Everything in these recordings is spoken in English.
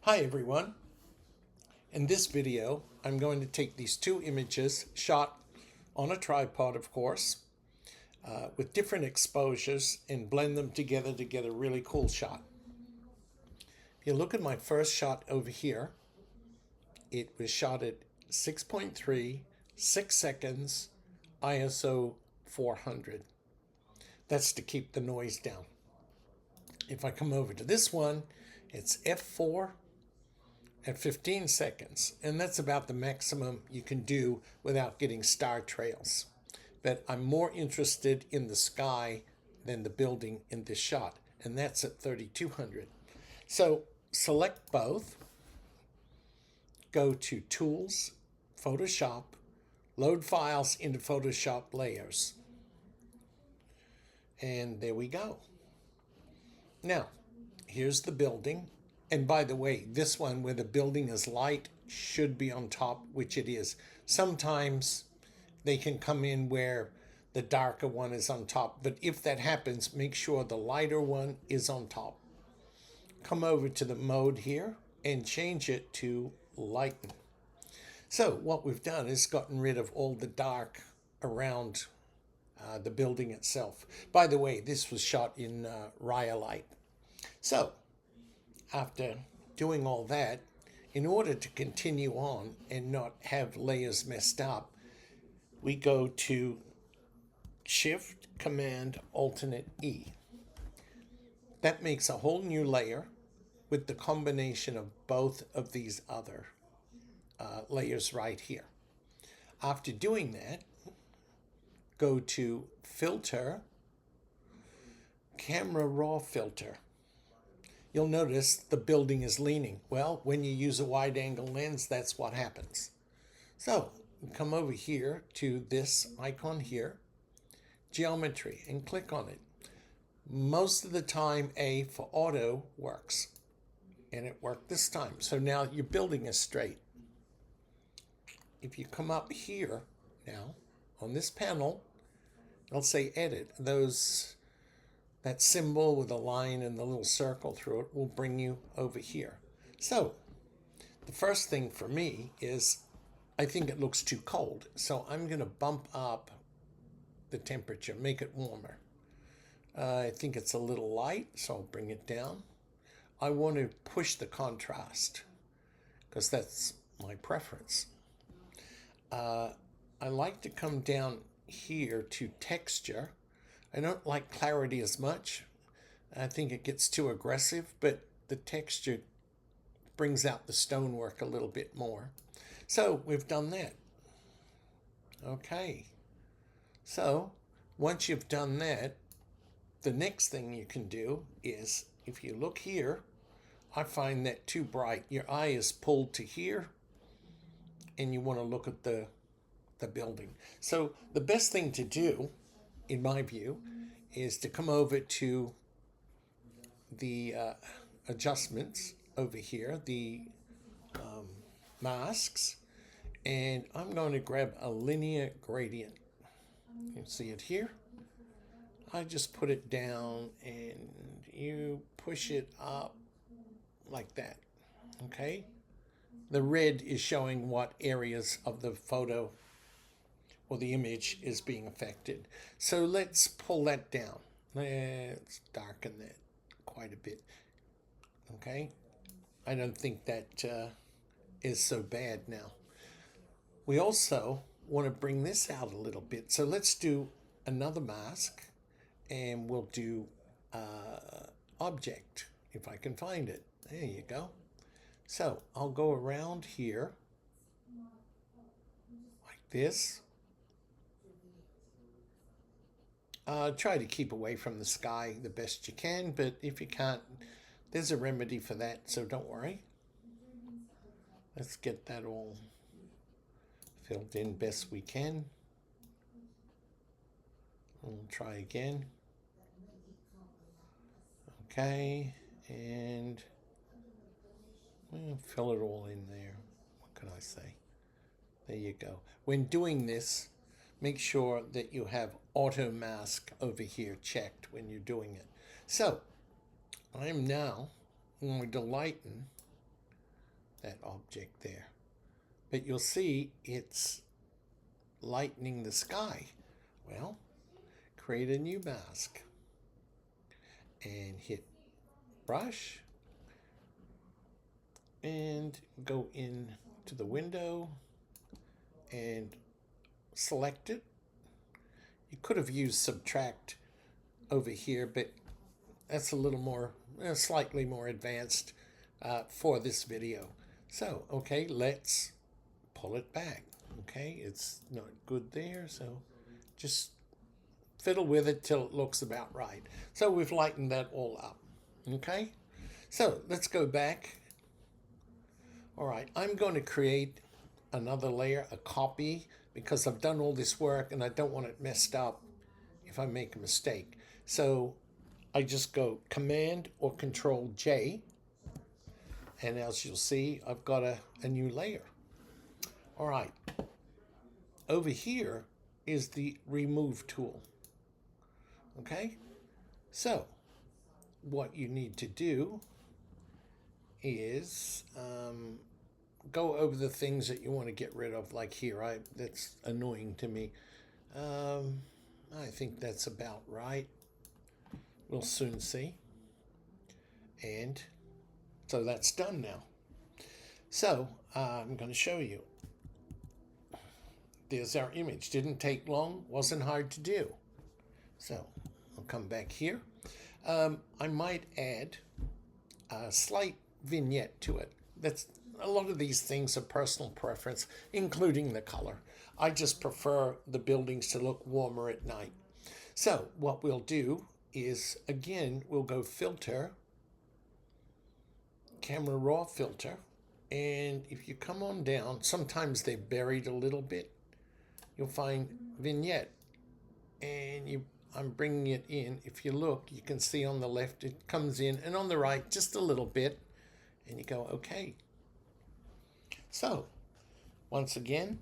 Hi everyone. In this video, I'm going to take these two images shot on a tripod, of course, with different exposures and blend them together to get a really cool shot. If you look at my first shot over here, it was shot at 6.3, 6 seconds, ISO 400. That's to keep the noise down. If I come over to this one, it's f4 at 15 seconds, and that's about the maximum you can do without getting star trails. But I'm more interested in the sky than the building in this shot, and that's at 3200. So select both, go to Tools, Photoshop, load files into Photoshop layers. And there we go. Now, here's the building. And by the way, this one where the building is light should be on top, which it is. Sometimes they can come in where the darker one is on top, but if that happens, make sure the lighter one is on top. Come over to the mode here and change it to lighten. So what we've done is gotten rid of all the dark around the building itself. By the way, this was shot in Rhyolite. So after doing all that, in order to continue on and not have layers messed up, we go to Shift Command Alternate E. That makes a whole new layer with the combination of both of these other layers right here. After doing that, go to Filter, Camera Raw Filter. You'll notice the building is leaning. Well, when you use a wide angle lens, that's what happens. So come over here to this icon here, Geometry, and click on it. Most of the time, A for auto works, and it worked this time. So now your building is straight. If you come up here now on this panel, it'll say Edit. That symbol with a line and the little circle through it will bring you over here. So the first thing for me is I think it looks too cold. So I'm going to bump up the temperature, make it warmer. I think it's a little light, so I'll bring it down. I want to push the contrast because that's my preference. I like to come down here to texture. I don't like clarity as much. I think it gets too aggressive, but the texture brings out the stonework a little bit more. So we've done that. Okay. So once you've done that, the next thing you can do is, if you look here, I find that too bright. Your eye is pulled to here, and you want to look at the building. So the best thing to do, in my view, is to come over to the adjustments over here, the masks, and I'm going to grab a linear gradient. You can see it here. I just put it down and you push it up like that. Okay? The red is showing what areas of the photo or the image is being affected. So let's pull that down. Let's darken that quite a bit. Okay? I don't think that is so bad now. We also want to bring this out a little bit. So let's do another mask, and we'll do object, if I can find it. There you go. So I'll go around here like this. Try to keep away from the sky the best you can, but if you can't, there's a remedy for that, so don't worry. Let's get that all filled in best we can. We'll try again. Okay, and we'll fill it all in there. What can I say? There you go. When doing this, make sure that you have auto mask over here checked when you're doing it. So I'm now going to lighten that object there. But you'll see it's lightening the sky. Well, create a new mask and hit brush and go in to the window and select it. You could have used subtract over here, but that's a little more, slightly more advanced for this video. So, okay, let's pull it back. Okay, it's not good there, so just fiddle with it till it looks about right. So we've lightened that all up. Okay, so let's go back. All right, I'm going to create another layer, a copy, because I've done all this work and I don't want it messed up if I make a mistake. So I just go Command or Control J, and as you'll see, I've got a new layer. All right, over here is the Remove tool. Okay, so what you need to do is go over the things that you want to get rid of, like here. That's annoying to me. I think that's about right. We'll soon see. And so that's done now. So I'm going to show you. There's our image. Didn't take long, wasn't hard to do. So I'll come back here. I might add a slight vignette to it. That's a lot of these things are personal preference, including the color. I just prefer the buildings to look warmer at night. So what we'll do is, again, we'll go Filter, Camera Raw Filter, and if you come on down, sometimes they're buried a little bit. You'll find Vignette, and I'm bringing it in. If you look, you can see on the left it comes in, and on the right just a little bit, and you go, okay. So once again,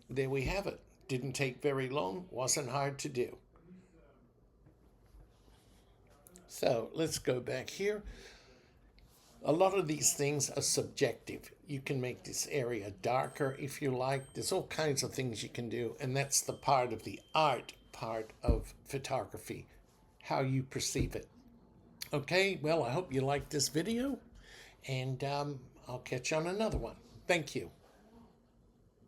there we have it. Didn't take very long, wasn't hard to do. So let's go back here. A lot of these things are subjective. You can make this area darker if you like. There's all kinds of things you can do, and that's the part of the art part of photography, how you perceive it. Okay, well, I hope you liked this video, and I'll catch you on another one. Thank you.